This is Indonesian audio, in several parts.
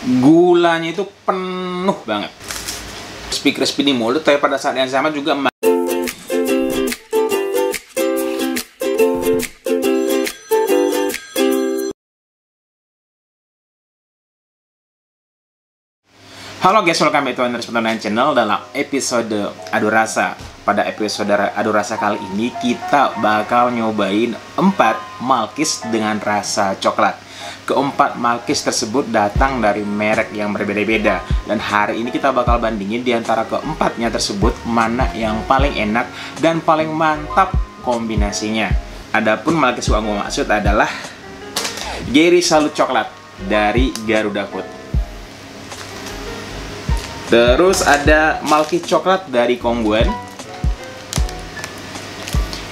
Gulanya itu penuh banget. Crispy di mulut, tapi pada saat yang sama juga halo guys, welcome back to Andres Pertanian Channel. Dalam episode Adu Rasa, pada episode Adu Rasa kali ini kita bakal nyobain 4 Malkis dengan rasa coklat. Keempat Malkis tersebut datang dari merek yang berbeda-beda, dan hari ini kita bakal bandingin di antara keempatnya tersebut mana yang paling enak dan paling mantap kombinasinya. Adapun Malkis yang gue maksud adalah Geri Salut Coklat dari Garuda Food. Terus ada Malkis Coklat dari Kongguan.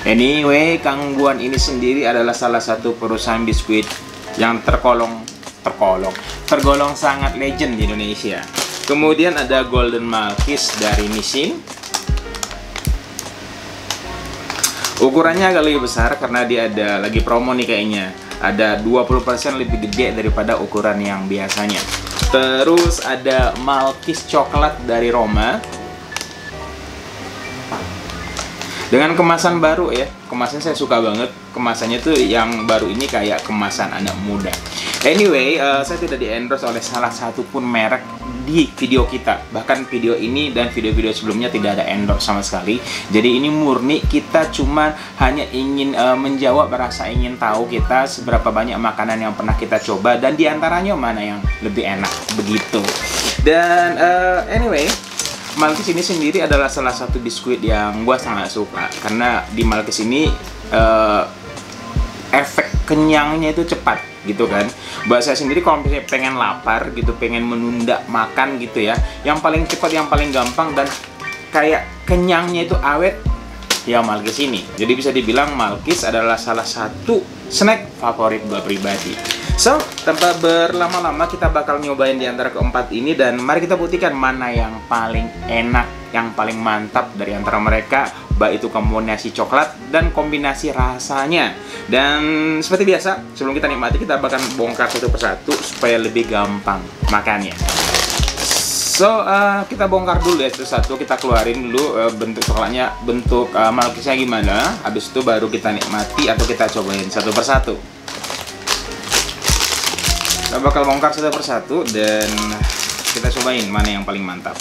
Anyway, Kongguan ini sendiri adalah salah satu perusahaan biskuit yang tergolong sangat legend di Indonesia. Kemudian ada Golden Malkis dari Nissin. Ukurannya agak lebih besar karena dia ada lagi promo nih kayaknya. Ada 20% lebih gede daripada ukuran yang biasanya. Terus ada Malkis Coklat dari Roma dengan kemasan baru ya. Kemasan saya suka banget. Kemasannya tuh yang baru ini kayak kemasan anak muda. Anyway, saya tidak di-endorse oleh salah satu pun merek di video kita. Bahkan video ini dan video-video sebelumnya tidak ada endorse sama sekali. Jadi ini murni kita cuma hanya ingin menjawab rasa ingin tahu kita seberapa banyak makanan yang pernah kita coba dan diantaranya mana yang lebih enak begitu. Dan anyway, Malkis ini sendiri adalah salah satu biskuit yang gua sangat suka karena di Malkis ini efek kenyangnya itu cepat gitu kan. Buat saya sendiri kalau misalnya pengen lapar gitu, pengen menunda makan gitu ya, yang paling cepat, yang paling gampang dan kayak kenyangnya itu awet ya Malkis ini. Jadi bisa dibilang Malkis adalah salah satu snack favorit gua pribadi. So, tanpa berlama-lama kita bakal nyobain di antara keempat ini dan mari kita buktikan mana yang paling enak, yang paling mantap dari antara mereka, baik itu kombinasi coklat dan kombinasi rasanya. Dan seperti biasa, sebelum kita nikmati kita bakal bongkar satu persatu supaya lebih gampang makannya. So, kita bongkar dulu ya satu-satu, kita keluarin dulu bentuk coklatnya, bentuk Malkisnya gimana. Habis itu baru kita nikmati atau kita cobain satu persatu. Kita bakal bongkar satu persatu dan kita cobain mana yang paling mantap.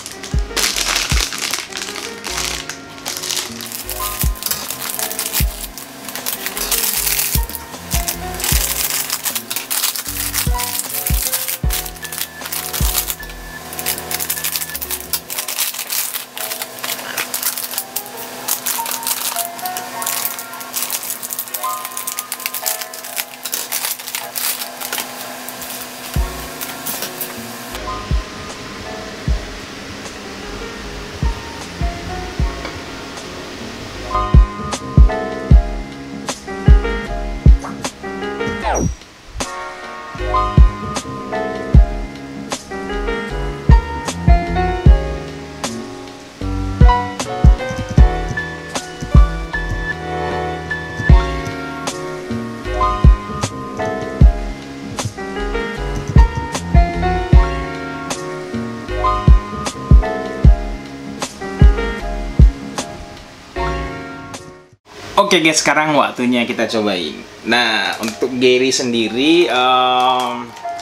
Oke guys, sekarang waktunya kita cobain. Nah, untuk Geri sendiri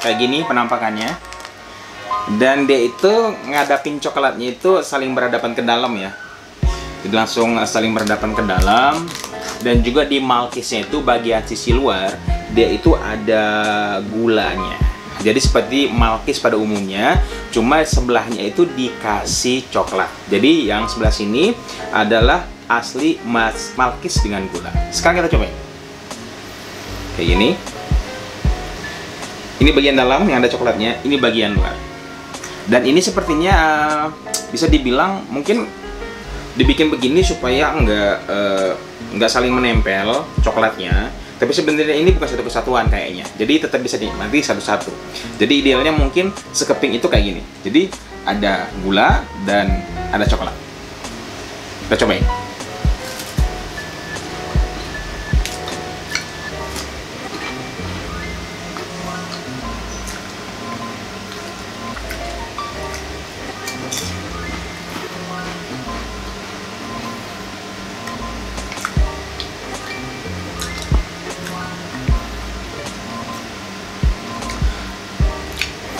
kayak gini penampakannya. Dan dia itu ngadapin coklatnya itu saling berhadapan ke dalam ya. Jadi langsung saling berhadapan ke dalam. Dan juga di Malkisnya itu bagian sisi luar dia itu ada gulanya. Jadi seperti Malkis pada umumnya, cuma sebelahnya itu dikasih coklat. Jadi yang sebelah sini adalah asli Malkis dengan gula. Sekarang kita cobain. Kayak gini. Ini bagian dalam yang ada coklatnya, ini bagian luar. Dan ini sepertinya bisa dibilang mungkin dibikin begini supaya nggak saling menempel coklatnya. Tapi sebenarnya ini bukan satu kesatuan kayaknya. Jadi tetap bisa dinikmati satu-satu. Jadi idealnya mungkin sekeping itu kayak gini. Jadi ada gula dan ada coklat. Kita cobain.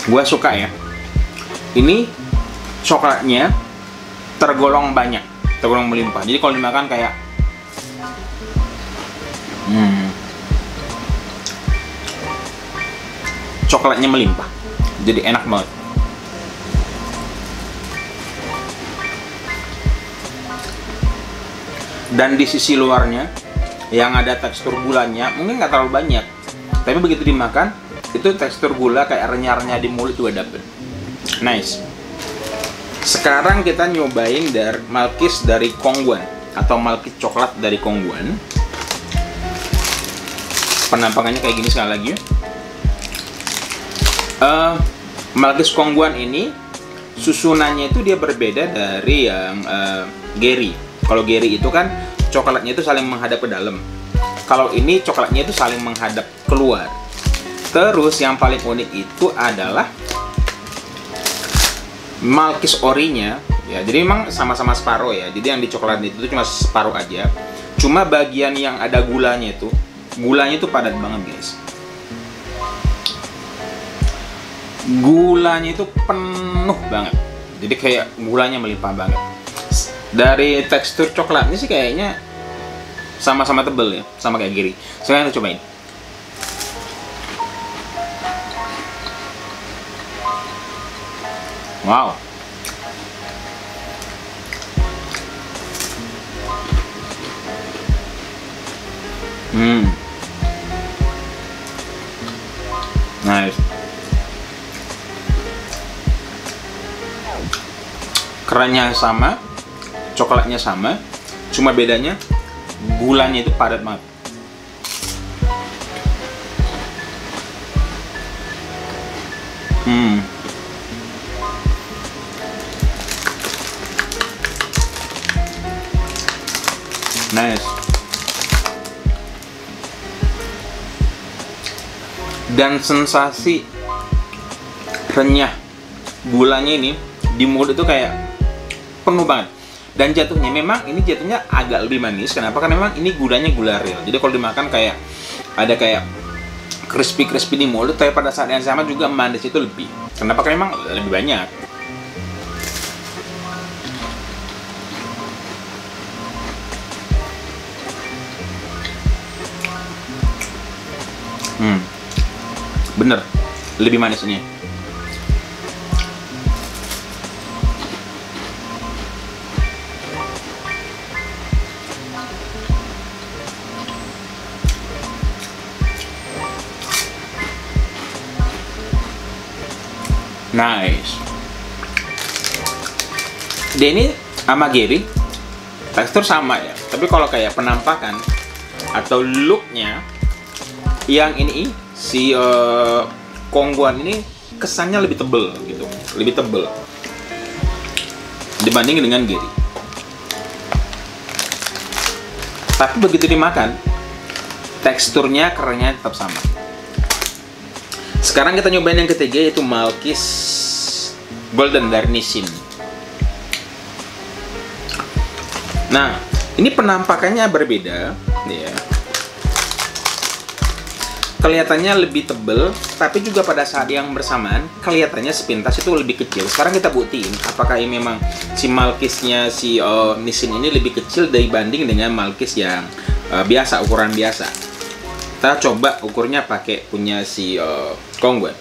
Gua suka ya. Ini coklatnya tergolong banyak, tergolong melimpah. Jadi kalau dimakan kayak coklatnya melimpah. Jadi enak banget. Dan di sisi luarnya yang ada tekstur gulanya mungkin nggak terlalu banyak, tapi begitu dimakan itu tekstur gula kayak renyah-renyah di mulut juga dapet. Nice. Sekarang kita nyobain Malkis dari Kongguan atau Malkis coklat dari Kongguan. Penampakannya kayak gini sekali lagi. Malkis Kongguan ini susunannya itu dia berbeda dari yang Geri. Kalau Geri itu kan coklatnya itu saling menghadap ke dalam. Kalau ini coklatnya itu saling menghadap keluar. Terus yang paling unik itu adalah Malkis orinya ya. Jadi memang sama-sama separuh ya. Jadi yang di coklat itu cuma separuh aja. Cuma bagian yang ada gulanya itu padat banget guys. Gulanya itu penuh banget. Jadi kayak gulanya melimpah banget. Dari tekstur coklatnya sih kayaknya sama-sama tebel ya, sama kayak Geri. Sekarang kita cobain. Wow. Nice. Kerannya sama, coklatnya sama, cuma bedanya gulanya itu padat banget. Nice. Dan sensasi renyah gulanya ini di mulut itu kayak penuh banget. Dan jatuhnya memang ini jatuhnya agak lebih manis. Kenapa? Karena memang ini gulanya gula real. Jadi kalau dimakan kayak ada kayak crispy di mulut, tapi pada saat yang sama juga manis itu lebih. Kenapa? Karena memang lebih banyak. Bener, lebih manis ini. Nice. Dia ini sama Geri tekstur sama ya, tapi kalau kayak penampakan atau looknya yang ini si Kongguan ini kesannya lebih tebel gitu, lebih tebel dibanding dengan Geri. Tapi begitu dimakan teksturnya kerennya tetap sama. Sekarang kita nyobain yang ketiga, yaitu Malkis Golden dari Nissin. Nah, ini penampakannya berbeda ya. Kelihatannya lebih tebel, tapi juga pada saat yang bersamaan kelihatannya sepintas itu lebih kecil. Sekarang kita buktiin apakah ini memang si Malkisnya si Nissin ini lebih kecil dibanding dengan Malkis yang biasa, ukuran biasa. Kita coba ukurnya pakai punya si Kongguan.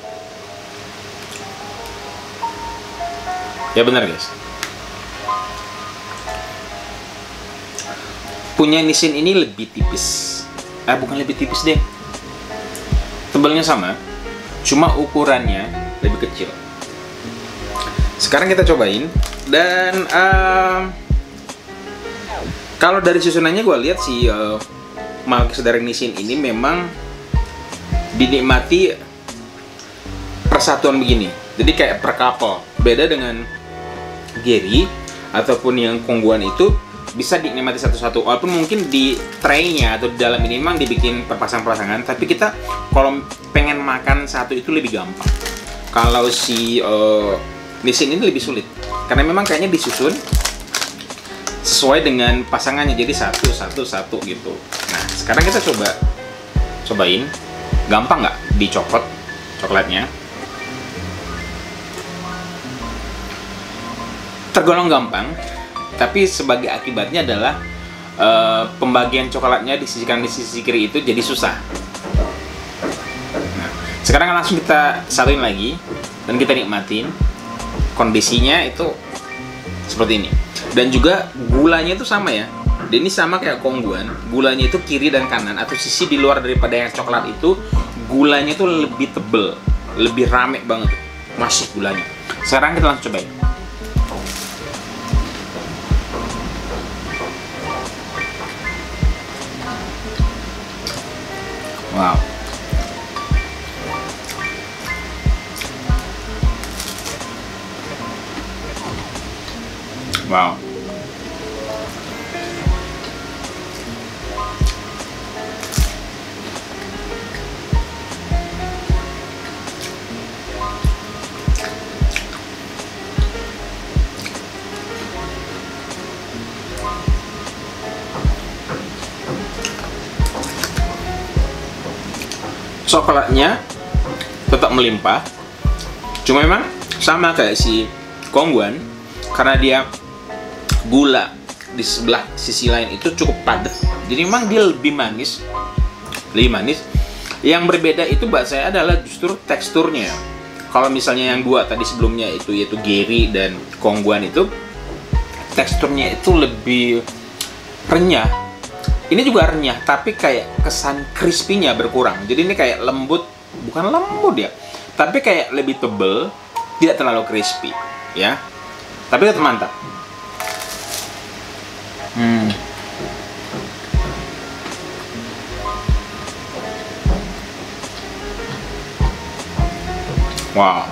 Ya benar guys. Punya Nissin ini lebih tipis. Bukan lebih tipis deh. Tebelnya sama, cuma ukurannya lebih kecil. Sekarang kita cobain. Dan kalau dari susunannya gue lihat si Malkis dari Nissin ini memang dinikmati persatuan begini. Jadi kayak per couple. Beda dengan Geri ataupun yang Kongguan itu bisa dinikmati satu-satu. Walaupun mungkin di tray-nya atau di dalam ini memang dibikin perpasang-pasangan, tapi kita kalau pengen makan satu itu lebih gampang. Kalau si Nissin ini lebih sulit karena memang kayaknya disusun sesuai dengan pasangannya, jadi satu gitu. Nah, sekarang kita cobain. Gampang nggak dicopot coklatnya? tergolong gampang, tapi sebagai akibatnya adalah pembagian coklatnya di sisi kanan di sisi kiri itu jadi susah. Nah, sekarang langsung kita satuin lagi dan kita nikmatin. Kondisinya itu seperti ini. Dan juga gulanya itu sama ya. Dan ini sama kayak kongguan, gulanya itu kiri dan kanan atau sisi di luar daripada yang coklat itu gulanya itu lebih tebel, lebih rame banget, masih gulanya. Sekarang kita langsung cobain. Wow. Wow. Coklatnya tetap melimpah, cuma memang sama kayak si kongguan, karena dia gula di sebelah sisi lain itu cukup padat, jadi memang dia lebih manis. Yang berbeda itu buat saya adalah justru teksturnya. Kalau misalnya yang dua tadi sebelumnya itu yaitu Geri dan kongguan itu teksturnya itu lebih renyah. Ini juga renyah, tapi kayak kesan crispy-nya berkurang. Jadi ini kayak lembut, bukan lembut ya, tapi kayak lebih tebel, tidak terlalu crispy, ya. Tapi tetap mantap. Wow.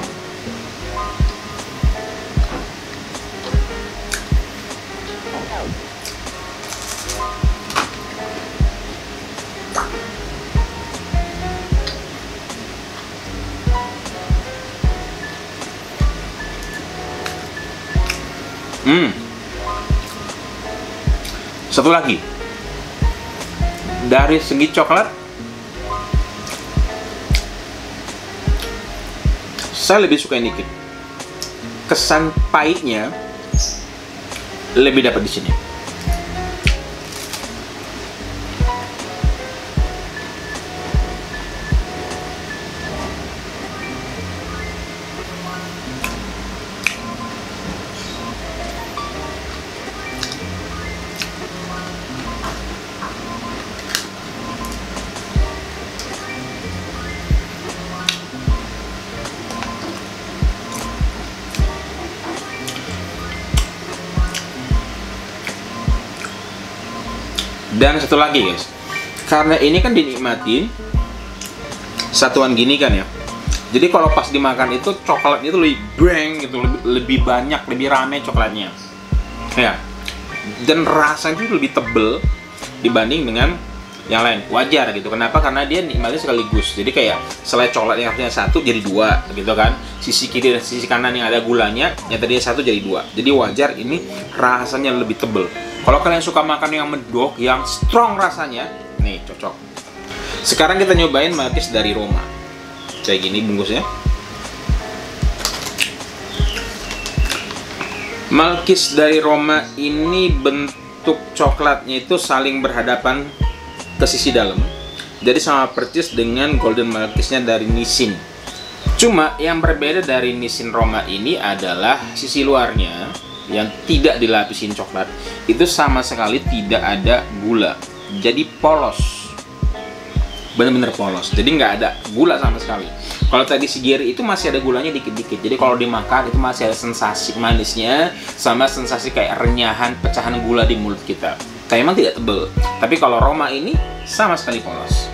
Satu lagi, dari segi coklat, saya lebih suka ini dikit. Kesan pahitnya lebih dapat di sini. Dan satu lagi guys, karena ini kan dinikmati satuan gini kan ya, jadi kalau pas dimakan itu coklatnya itu lebih breng gitu, lebih banyak, lebih rame coklatnya ya, dan rasanya itu lebih tebel dibanding dengan yang lain. Wajar gitu, kenapa? Karena dia nikmatnya sekaligus, jadi kayak selain coklat yang harusnya satu jadi dua gitu kan, sisi kiri dan sisi kanan yang ada gulanya yang tadinya satu jadi dua, jadi wajar ini rasanya lebih tebel. Kalau kalian suka makan yang medok, yang strong rasanya, nih cocok. Sekarang kita nyobain Malkis dari Roma. Kayak gini bungkusnya. Malkis dari Roma ini bentuk coklatnya itu saling berhadapan ke sisi dalam. Jadi sama persis dengan Golden Malkisnya dari Nissin. Cuma yang berbeda dari Nissin Roma ini adalah sisi luarnya yang tidak dilapisin coklat, itu sama sekali tidak ada gula, jadi polos, bener-bener polos, jadi nggak ada gula sama sekali. Kalau tadi si Geri itu masih ada gulanya dikit-dikit, jadi kalau dimakan itu masih ada sensasi manisnya sama sensasi kayak renyahan pecahan gula di mulut kita, tapi emang tidak tebel. Tapi kalau Roma ini sama sekali polos.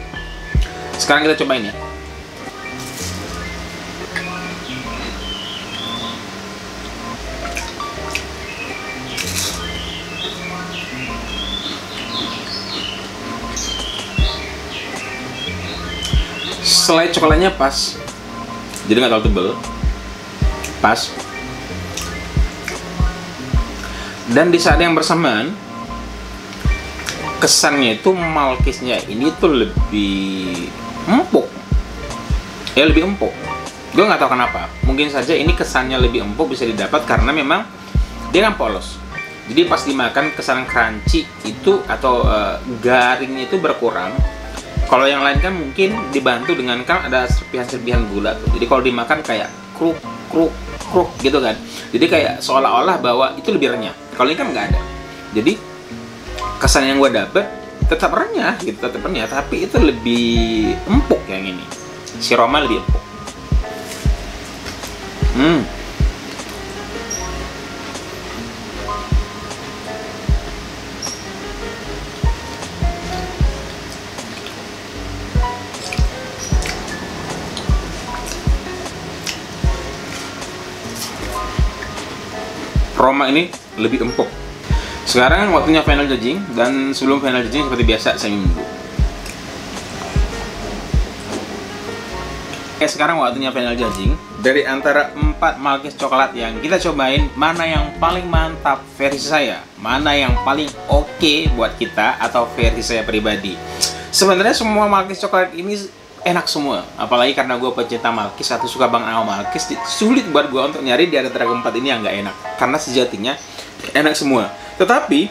Sekarang kita cobain ya. Selai coklatnya pas, jadi nggak terlalu tebel, pas. Dan di saat yang bersamaan, kesannya itu Malkisnya ini tuh lebih empuk, ya lebih empuk. Gue nggak tahu kenapa. Mungkin saja ini kesannya lebih empuk bisa didapat karena memang dia kan polos. Jadi pas dimakan kesan crunchy itu atau garingnya itu berkurang. Kalau yang lain kan mungkin dibantu dengan kan ada serpihan-serpihan gula tuh. Jadi kalau dimakan kayak kruk kruk kruk gitu kan. Jadi kayak seolah-olah bahwa itu lebih renyah. Kalau ini kan nggak ada. Jadi kesan yang gue dapet tetap renyah gitu, tetap renyah, tapi itu lebih empuk yang ini. Si Roma lebih empuk. Roma ini lebih empuk. Sekarang waktunya final judging, dan sebelum final judging seperti biasa saya minum dulu. Oke, sekarang waktunya final judging. Dari antara 4 Malkis coklat yang kita cobain, mana yang paling mantap versi saya? Mana yang paling oke buat kita atau versi saya pribadi? Sebenarnya semua Malkis coklat ini enak semua, apalagi karena gue pecinta Malkis atau suka banget sama Malkis. Sulit buat gue untuk nyari di antara keempat ini yang nggak enak, karena sejatinya enak semua. Tetapi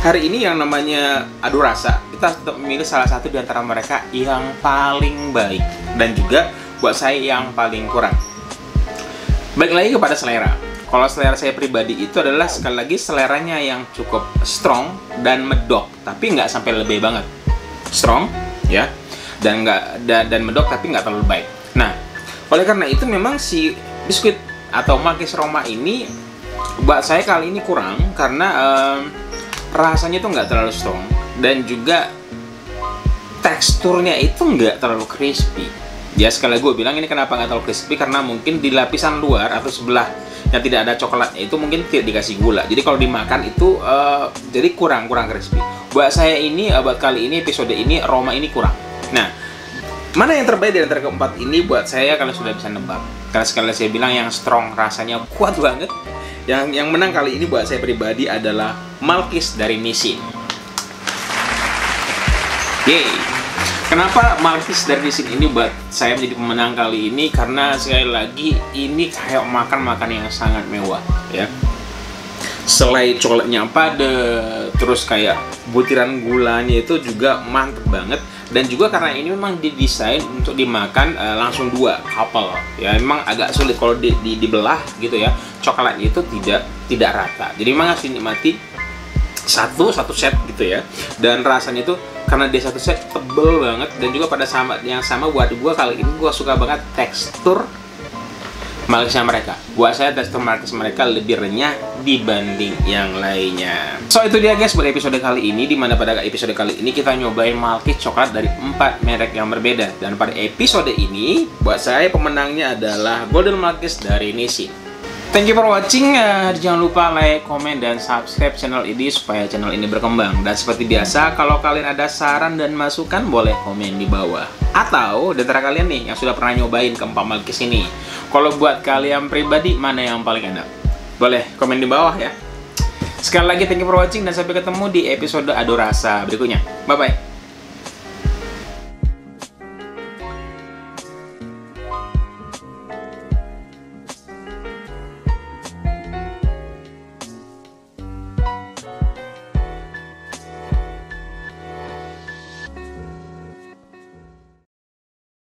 hari ini yang namanya adu rasa, kita tetap memilih salah satu di antara mereka yang paling baik dan juga buat saya yang paling kurang. Baik lagi kepada selera. Kalau selera saya pribadi itu adalah sekali lagi seleranya yang cukup strong dan medok, tapi nggak sampai lebih banget. Strong, ya. Dan medok tapi nggak terlalu baik. Nah, oleh karena itu memang si biskuit atau Malkis Roma ini buat saya kali ini kurang karena rasanya itu nggak terlalu strong dan juga teksturnya itu nggak terlalu crispy. Ya sekali lagi gue bilang ini kenapa nggak terlalu crispy, karena mungkin di lapisan luar atau sebelah yang tidak ada coklatnya itu mungkin tidak dikasih gula. Jadi kalau dimakan itu jadi kurang crispy. Buat saya ini buat kali ini episode ini Roma ini kurang. Nah, mana yang terbaik dari antara keempat ini buat saya kalian sudah bisa nebak. Karena sekali saya bilang yang strong rasanya kuat banget. Yang menang kali ini buat saya pribadi adalah Malkis dari Nissin. Yeay. Kenapa Malkis dari Nissin ini buat saya menjadi pemenang kali ini? Karena sekali lagi ini kayak makan yang sangat mewah, ya. Selain coklatnya padat, terus kayak butiran gulanya itu juga mantep banget. Dan juga karena ini memang didesain untuk dimakan langsung 2 couple, ya memang agak sulit kalau dibelah gitu ya, coklatnya itu tidak rata. Jadi memang harus dinikmati satu set gitu ya. Dan rasanya itu karena dia satu set tebel banget, dan juga pada yang sama buat gua kali ini gua suka banget tekstur Malkisnya mereka. Buat saya tekstur Malkis mereka lebih renyah dibanding yang lainnya. So itu dia guys buat episode kali ini, dimana pada episode kali ini kita nyobain Malkis coklat dari 4 merek yang berbeda. Dan pada episode ini buat saya pemenangnya adalah Golden Malkis dari Nissin. Thank you for watching. Jangan lupa like, komen, dan subscribe channel ini supaya channel ini berkembang. Dan seperti biasa, kalau kalian ada saran dan masukan boleh komen di bawah. Atau di antara kalian nih yang sudah pernah nyobain keempat Malkis ini, kalau buat kalian pribadi mana yang paling enak? Boleh komen di bawah ya. Sekali lagi thank you for watching dan sampai ketemu di episode Adu Rasa berikutnya. Bye bye.